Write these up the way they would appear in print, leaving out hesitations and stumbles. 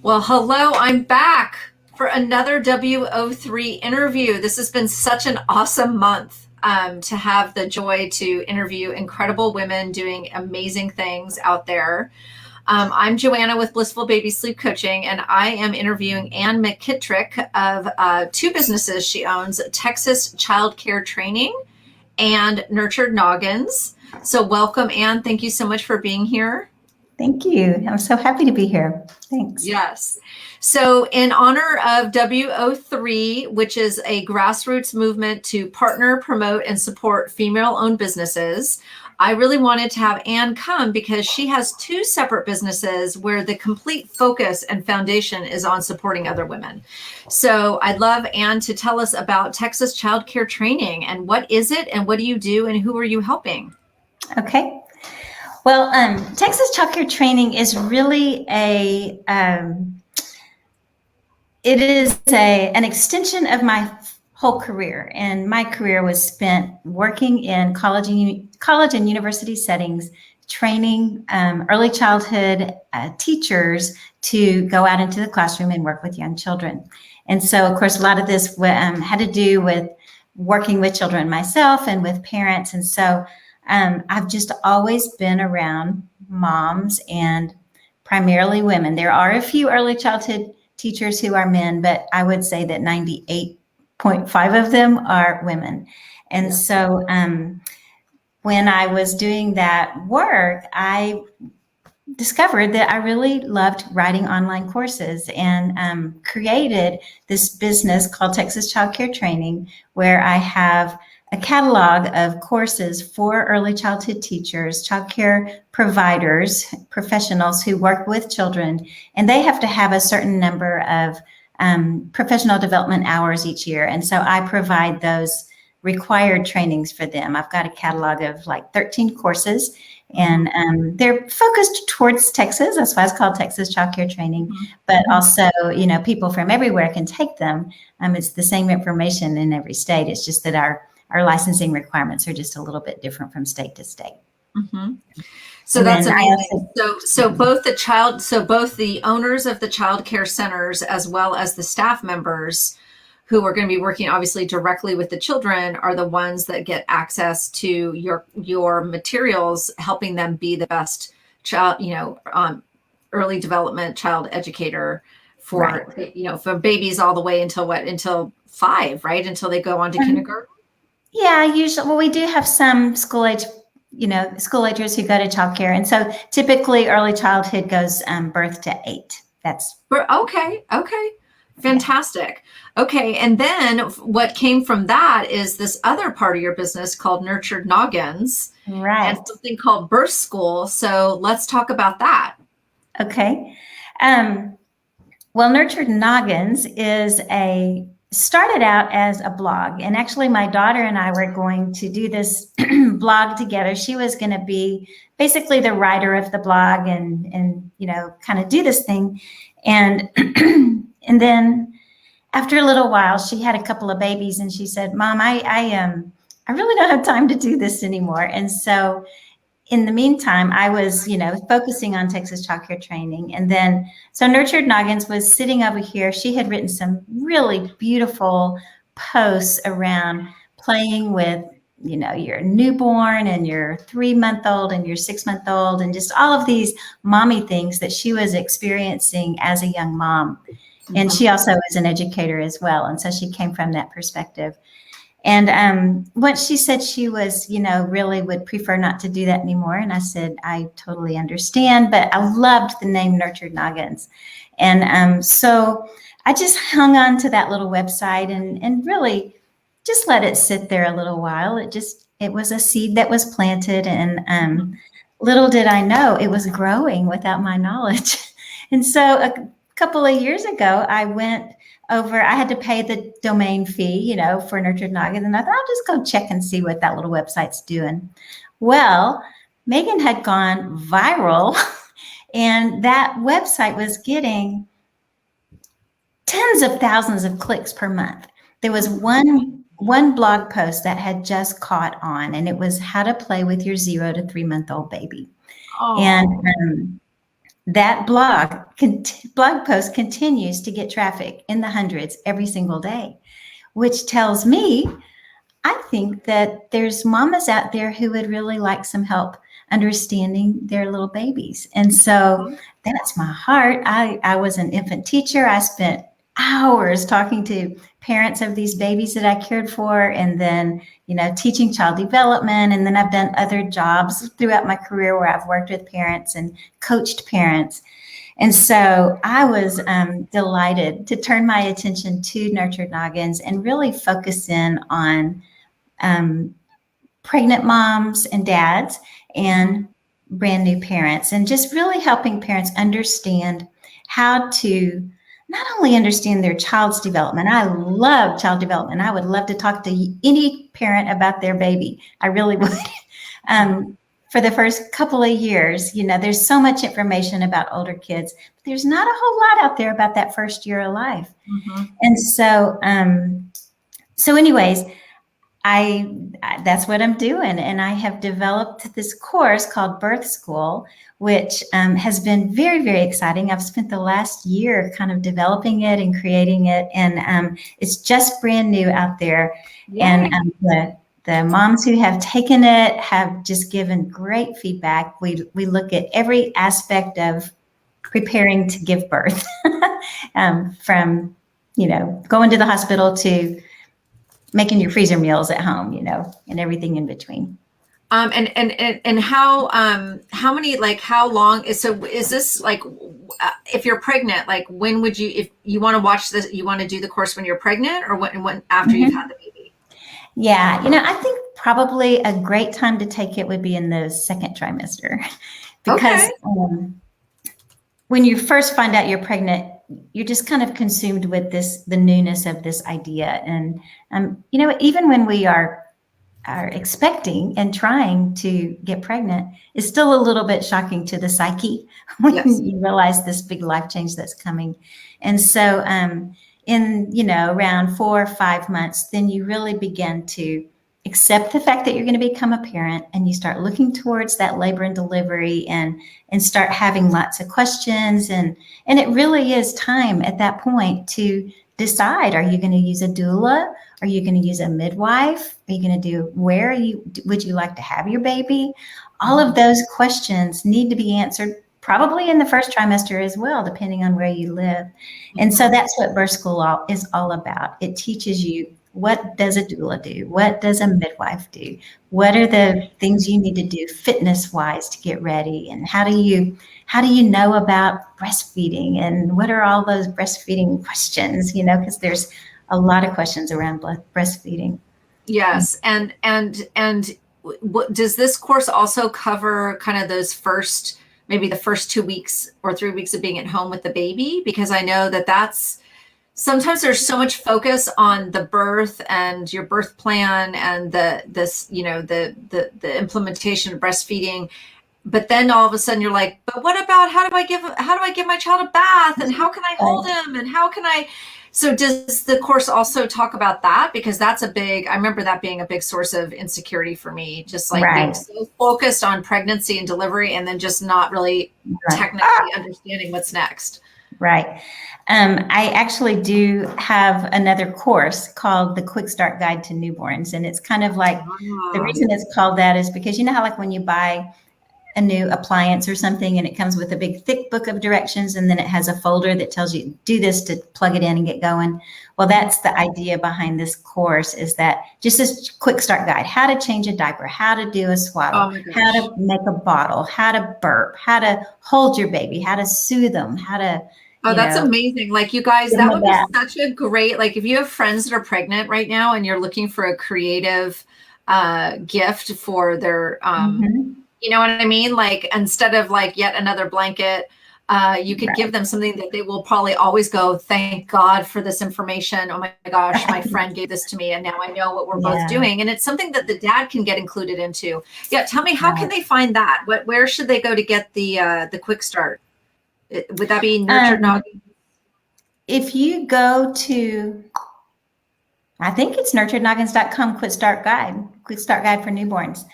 Well, hello, I'm back for another WO3 interview. This has been such an awesome month to have the joy to interview incredible women doing amazing things out there. I'm Joanna with Blissful Baby Sleep Coaching, and I am interviewing Ann Mckernick of two businesses she owns, Texas Child Care Training and Nurtured Noggins. So welcome, Ann. Thank you so much for being here. Thank you. I'm so happy to be here. Thanks. Yes. So, in honor of WO3, which is a grassroots movement to partner, promote, and support female owned businesses, I really wanted to have Ann come because she has two separate businesses where the complete focus and foundation is on supporting other women. So, I'd love Ann to tell us about Texas Child Care Training and what is it and what do you do and who are you helping? Okay. Well, Texas Child Care Training is really an extension of my whole career. And my career was spent working in college and university settings, training early childhood teachers to go out into the classroom and work with young children. And so, of course, a lot of this had to do with working with children myself and with parents. And so I've just always been around moms and primarily women. There are a few early childhood teachers who are men, but I would say that 98.5 of them are women. And so when I was doing that work, I discovered that I really loved writing online courses and created this business called Texas Child Care Training, where I have a catalog of courses for early childhood teachers, child care providers, professionals who work with children, and they have to have a certain number of professional development hours each year. And so I provide those required trainings for them. I've got a catalog of like 13 courses, and they're focused towards Texas. That's why it's called Texas Child Care Training. But also, people from everywhere can take them. It's the same information in every state. It's just that our licensing requirements are just a little bit different from state to state. Mm-hmm. So that's amazing. So both the owners of the child care centers as well as the staff members who are going to be working obviously directly with the children are the ones that get access to your materials, helping them be the best child, early development child educator for, right. From babies all the way until 5, right? Until they go on to kindergarten. Yeah, usually. Well, we do have some school agers who go to childcare, and so typically early childhood goes birth to 8. That's okay. Fantastic. Okay, and then what came from that is this other part of your business called Nurtured Noggins, right? And something called Birth School. So let's talk about that. Okay. Well, Nurtured Noggins started out as a blog, and actually my daughter and I were going to do this blog together. She was going to be basically the writer of the blog and kind of do this thing. And and then after a little while, she had a couple of babies and she said, "Mom, I really don't have time to do this anymore." And so in the meantime, I was, focusing on Texas Child Care Training. And then, so Nurtured Noggins was sitting over here. She had written some really beautiful posts around playing with, your newborn and your 3-month-old and your 6-month-old and just all of these mommy things that she was experiencing as a young mom. And she also is an educator as well. And so she came from that perspective. And once she said she was, really would prefer not to do that anymore. And I said, I totally understand, but I loved the name Nurtured Noggins. And so I just hung on to that little website and really just let it sit there a little while. It was a seed that was planted, and little did I know it was growing without my knowledge. And so a couple of years ago, I had to pay the domain fee, for Nurtured Noggins. And I thought, I'll just go check and see what that little website's doing. Well, Megan had gone viral and that website was getting tens of thousands of clicks per month. There was one blog post that had just caught on, and it was how to play with your 0 to 3-month-old baby. Oh. And that blog post continues to get traffic in the hundreds every single day, which tells me I think that there's mamas out there who would really like some help understanding their little babies. And so that's my heart. I was an infant teacher. I spent hours talking to parents of these babies that I cared for, and then, teaching child development. And then I've done other jobs throughout my career where I've worked with parents and coached parents. And so I was delighted to turn my attention to Nurtured Noggins and really focus in on pregnant moms and dads and brand new parents, and just really helping parents understand how to not only understand their child's development. I love child development. I would love to talk to any parent about their baby. I really would. For the first couple of years, there's so much information about older kids, but there's not a whole lot out there about that first year of life. And so, anyways, that's what I'm doing. And I have developed this course called Birth School, which has been very, very exciting. I've spent the last year kind of developing it and creating it. And it's just brand new out there. Yay. And the moms who have taken it have just given great feedback. We look at every aspect of preparing to give birth, from, going to the hospital to making your freezer meals at home, and everything in between. And how many, like, how long is this like, if you're pregnant, like, when would you, if you want to watch this, you want to do the course when you're pregnant, or when after you've had the baby? Yeah. I think probably a great time to take it would be in the second trimester, because when you first find out you're pregnant, you're just kind of consumed with the newness of this idea. And, even when we are expecting and trying to get pregnant, it's still a little bit shocking to the psyche when you realize this big life change that's coming. And so, in, around 4 or 5 months, then you really begin to accept the fact that you're going to become a parent, and you start looking towards that labor and delivery, and start having lots of questions. And it really is time at that point to decide, are you going to use a doula? Are you going to use a midwife? Are you going to do, would you like to have your baby? All of those questions need to be answered probably in the first trimester as well, depending on where you live. And so that's what Birth School is all about. It teaches you, what does a doula do? What does a midwife do? What are the things you need to do fitness-wise to get ready? And how do you know about breastfeeding? And what are all those breastfeeding questions? Because there's a lot of questions around breastfeeding. Yes, and what does this course also cover? Kind of those maybe the first 2 weeks or 3 weeks of being at home with the baby, because I know that's. Sometimes there's so much focus on the birth and your birth plan and the implementation of breastfeeding, but then all of a sudden you're like, but what about how do I give my child a bath, and how can I hold him, and how can I? So does the course also talk about that? Because that's I remember that being a big source of insecurity for me, just like being so focused on pregnancy and delivery, and then just not really technically understanding what's next. Right. I actually do have another course called the Quick Start Guide to Newborns. And it's kind of like, the reason it's called that is because, how like when you buy a new appliance or something, and it comes with a big thick book of directions, and then it has a folder that tells you do this to plug it in and get going. Well, that's the idea behind this course, is that just this quick start guide, how to change a diaper, how to do a swaddle, how to make a bottle, how to burp, how to hold your baby, how to soothe them, how to. Oh, that's amazing. Like, you guys, that would be such a great, like, if you have friends that are pregnant right now and you're looking for a creative gift for their, you know what I mean? Like, instead of like yet another blanket, you could give them something that they will probably always go, thank God for this information. Oh my gosh, my friend gave this to me, and now I know what we're both doing. And it's something that the dad can get included into. Yeah. Tell me, how can they find that? Where should they go to get the quick start? Would that be Nurtured Noggins? If you go to, I think it's nurturednoggins.com, quick start guide for newborns.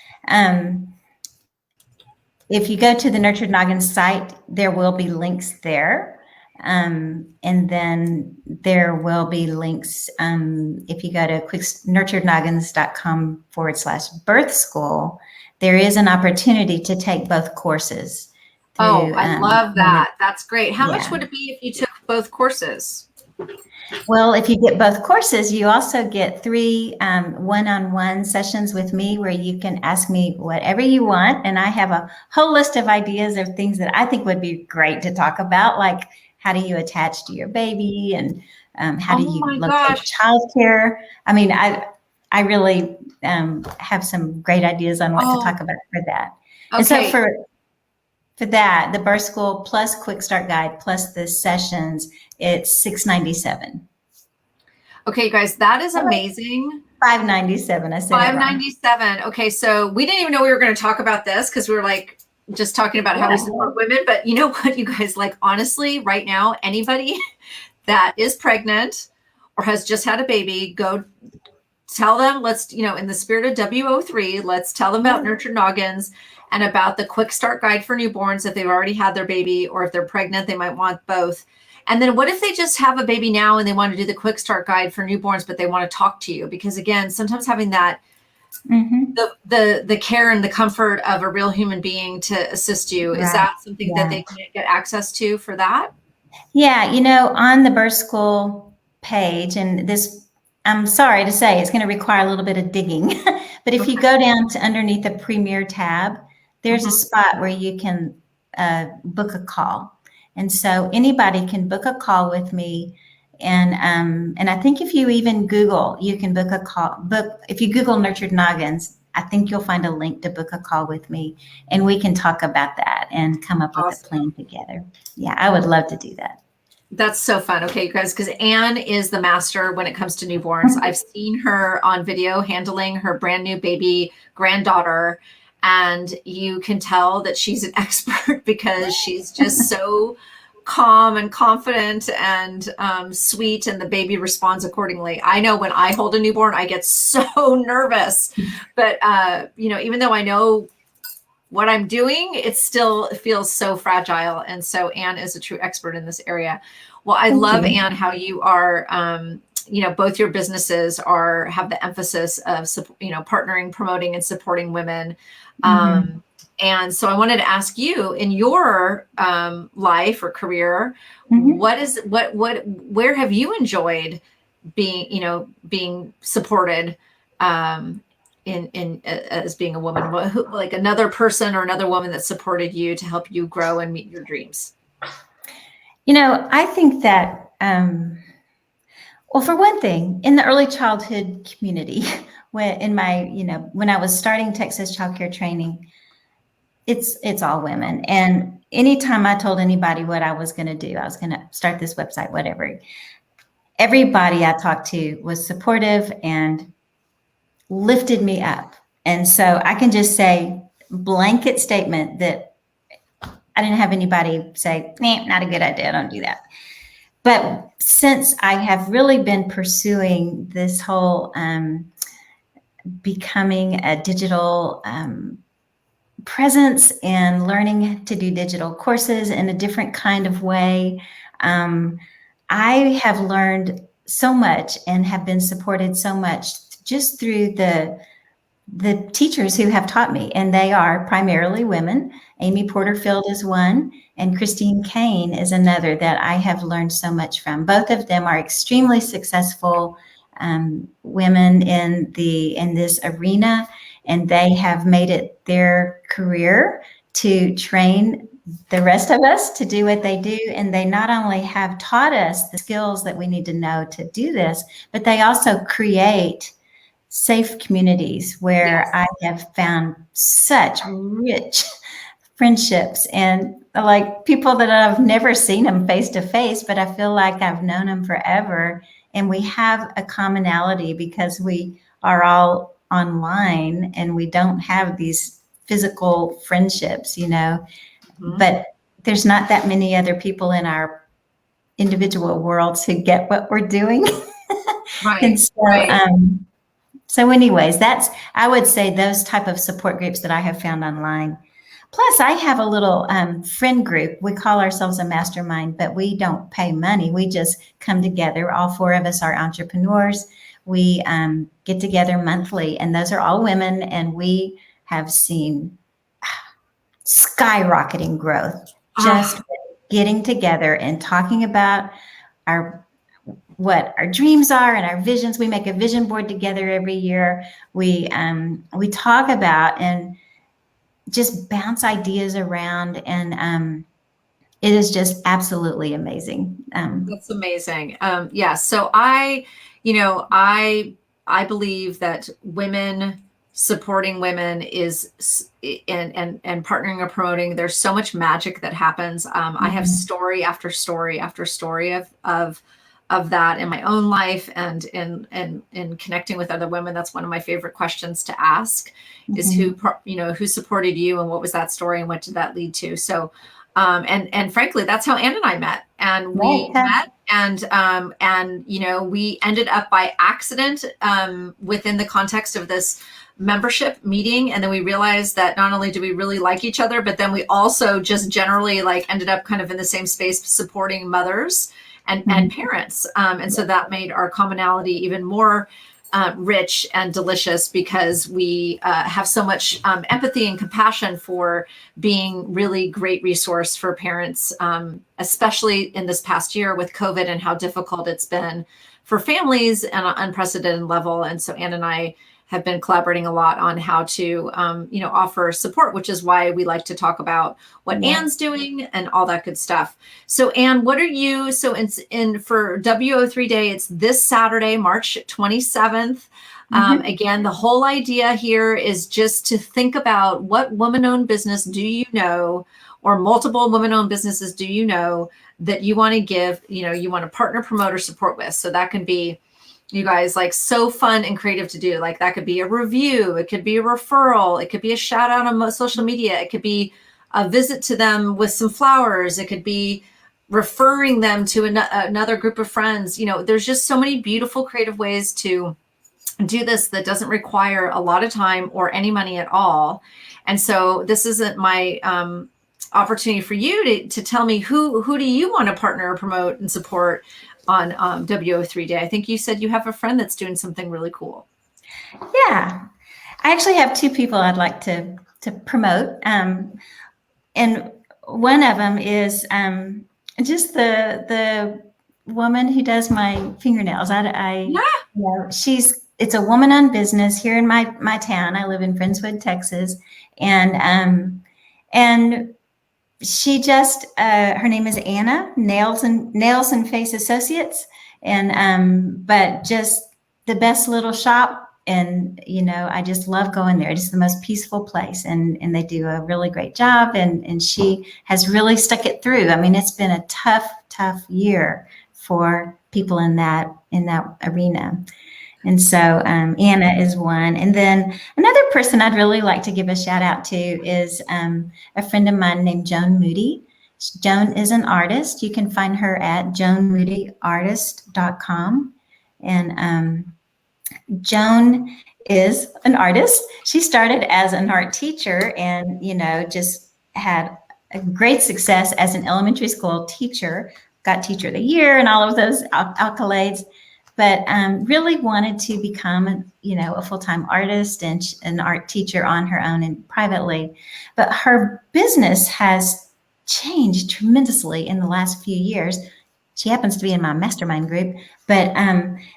if you go to the Nurtured Noggins site, there will be links there. And then there will be links if you go to nurturednoggins.com/birth school, there is an opportunity to take both courses. Oh, Through, I love that. That's great. How much yeah. would it be if you took both courses? Well, if you get both courses, you also get 3 one-on-one sessions with me where you can ask me whatever you want. And I have a whole list of ideas of things that I think would be great to talk about, like how do you attach to your baby, and how do Oh you my locate gosh. childcare. I mean, I really have some great ideas on what to talk about for that. And so Okay. for that, the birth school plus quick start guide plus the sessions, it's $697. Okay, guys, that is amazing. $597. I said it wrong. $597. Okay, so we didn't even know we were going to talk about this because we were like just talking about how we support women. But you know what, you guys, like honestly, right now, anybody that is pregnant or has just had a baby, go tell them, let's, in the spirit of WO3, let's tell them about Nurtured Noggins and about the quick start guide for newborns if they've already had their baby, or if they're pregnant, they might want both. And then what if they just have a baby now and they want to do the quick start guide for newborns, but they want to talk to you? Because again, sometimes having that, the care and the comfort of a real human being to assist you, is that something that they can get access to for that? Yeah, on the birth school page, and this, I'm sorry to say, it's going to require a little bit of digging, but if you go down to underneath the Premier tab, there's a spot where you can book a call. And so anybody can book a call with me. And I think if you even Google, you can book a call. If you Google Nurtured Noggins, I think you'll find a link to book a call with me, and we can talk about that and come up with a plan together. Yeah, I would love to do that. That's so fun. Okay, you guys, because Anne is the master when it comes to newborns. I've seen her on video handling her brand new baby granddaughter, and you can tell that she's an expert because she's just so calm and confident and sweet, and the baby responds accordingly. I know when I hold a newborn, I get so nervous, but even though I know what I'm doing, it still feels so fragile. And so Anne is a true expert in this area. Well, I love, Anne, how you are, both your businesses have the emphasis of, partnering, promoting, and supporting women. And so I wanted to ask you, in your life or career, where have you enjoyed being supported in as being a woman, like another person or another woman that supported you to help you grow and meet your dreams? I think that, well, for one thing, in the early childhood community, when I was starting Texas childcare training, it's all women. And anytime I told anybody what I was going to do, I was going to start this website, whatever, everybody I talked to was supportive and lifted me up. And so I can just say blanket statement that I didn't have anybody say, nah, not a good idea, don't do that. But since I have really been pursuing this whole becoming a digital presence and learning to do digital courses in a different kind of way, I have learned so much and have been supported so much just through the teachers who have taught me, and they are primarily women. Amy Porterfield is one, and Christine Kane is another that I have learned so much from. Both of them are extremely successful women in this arena, and they have made it their career to train the rest of us to do what they do. And they not only have taught us the skills that we need to know to do this, but they also create safe communities where I have found such rich friendships, and like people that I've never seen them face to face, but I feel like I've known them forever. And we have a commonality because we are all online and we don't have these physical friendships, but there's not that many other people in our individual worlds who get what we're doing. And so, so anyways, I would say those type of support groups that I have found online. Plus, I have a little friend group. We call ourselves a mastermind, but we don't pay money. We just come together. All four of us are entrepreneurs. We get together monthly, and those are all women, and we have seen skyrocketing growth just getting together and talking about what our dreams are and our visions. We make a vision board together every year. We talk about and just bounce ideas around, and it is just absolutely amazing. That's amazing. Yeah. So I believe that women supporting women is and partnering or promoting. There's so much magic that happens. I have story after story after story of that in my own life and in connecting with other women. That's one of my favorite questions to ask is who supported you and what was that story and what did that lead to? So, and frankly, that's how Ann and I met, and we met and we ended up by accident within the context of this membership meeting. And then we realized that not only do we really like each other, but then we also just generally ended up kind of in the same space supporting mothers and parents. And so that made our commonality even more rich and delicious because we have so much empathy and compassion for being really great resource for parents, especially in this past year with COVID and how difficult it's been for families at an unprecedented level. And so Ann and I have been collaborating a lot on how to, offer support, which is why we like to talk about what Ann's doing and all that good stuff. So Ann, what are you, so for WO3 Day, it's this Saturday, March 27th. Again, the whole idea here is just to think about what woman-owned business do you know, or multiple women-owned businesses do you know that you want to give, you want to partner, promote, or support with. So that can be, you guys, so fun and creative to do. That could be a review. It could be a referral. It could be a shout out on social media. It could be a visit to them with some flowers. It could be referring them to another group of friends. There's just so many beautiful creative ways to do this that doesn't require a lot of time or any money at all. And so this isn't my opportunity for you to tell me who do you want to partner, promote, and support on WO3 Day. I think you said you have a friend that's doing something really cool. Yeah, I actually have two people I'd like to promote. And one of them is just the woman who does my fingernails. It's a woman-owned business here in my town. I live in Friendswood, Texas, and she just her name is Anna, Nails and Face Associates, and but just the best little shop, and I just love going there. It's the most peaceful place, and they do a really great job, and she has really stuck it through. I mean, it's been a tough year for people in that arena. And so Anna is one. And then another person I'd really like to give a shout out to is a friend of mine named Joan Moody. Joan is an artist. You can find her at joanmoodyartist.com. And Joan is an artist. She started as an art teacher and, just had a great success as an elementary school teacher, got Teacher of the Year and all of those accolades. But really wanted to become, a full-time artist and an art teacher on her own and privately. But her business has changed tremendously in the last few years. She happens to be in my mastermind group, but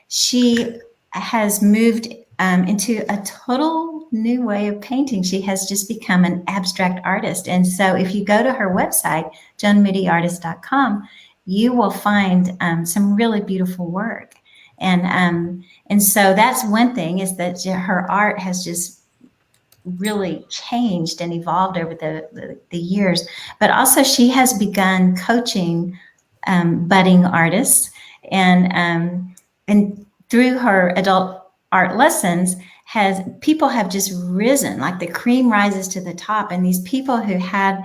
she has moved into a total new way of painting. She has just become an abstract artist. And so if you go to her website, joanmoodyartist.com, you will find some really beautiful work. And so that's one thing, is that her art has just really changed and evolved over the years. But also she has begun coaching budding artists, and through her adult art lessons, people have just risen, like the cream rises to the top. And these people who have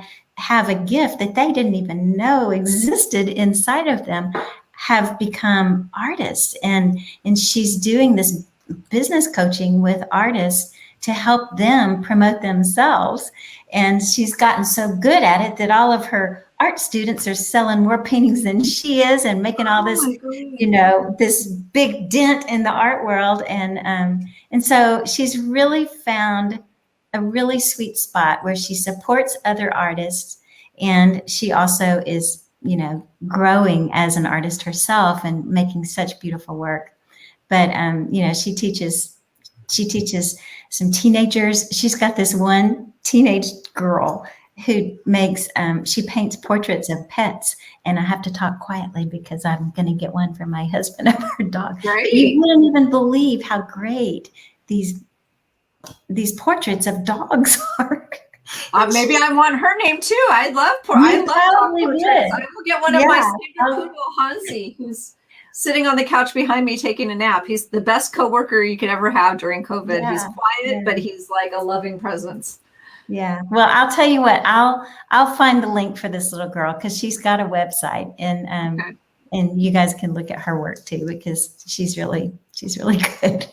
a gift that they didn't even know existed inside of them have become artists, and she's doing this business coaching with artists to help them promote themselves. And she's gotten so good at it that all of her art students are selling more paintings than she is and making all this, this big dent in the art world. And so she's really found a really sweet spot where she supports other artists, and she also is, growing as an artist herself and making such beautiful work. But she teaches some teenagers. She's got this one teenage girl who makes she paints portraits of pets, and I have to talk quietly because I'm going to get one for my husband of her dog. Great. You wouldn't even believe how great these portraits of dogs are. Maybe I want her name too. I love dog portraits. I will get one of my standard poodle, Hansi, who's sitting on the couch behind me taking a nap. He's the best coworker you could ever have during COVID. Yeah, he's quiet, but he's like a loving presence. Yeah. Well, I'll tell you what, I'll find the link for this little girl because she's got a website, and you guys can look at her work too, because she's really good.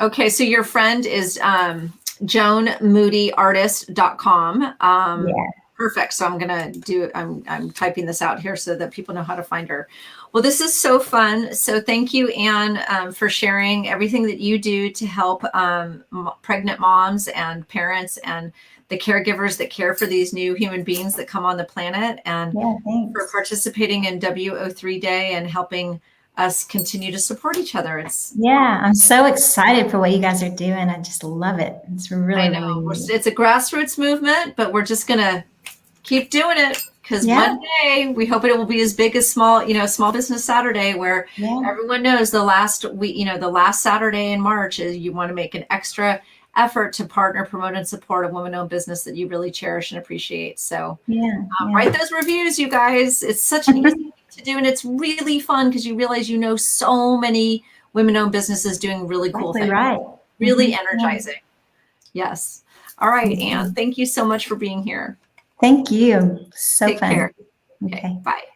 Okay. So your friend is JoanMoodyArtist.com. Perfect. So I'm typing this out here so that people know how to find her. Well, this is so fun. So thank you, Anne, for sharing everything that you do to help pregnant moms and parents and the caregivers that care for these new human beings that come on the planet, and for participating in WO3 Day and helping us continue to support each other. I'm so excited for what you guys are doing. I just love it. It's really, I know. It's a grassroots movement, but we're just going to keep doing it, because one day we hope it will be as big as Small Business Saturday, where everyone knows the last Saturday in March is you want to make an extra effort to partner, promote, and support a woman-owned business that you really cherish and appreciate. So write those reviews, you guys. It's such an easy thing to do, and it's really fun because you realize so many women-owned businesses doing really cool things. Really energizing. Yes. All right, Anne. Thank you so much for being here. Thank you. So Take fun. care. Okay. Bye.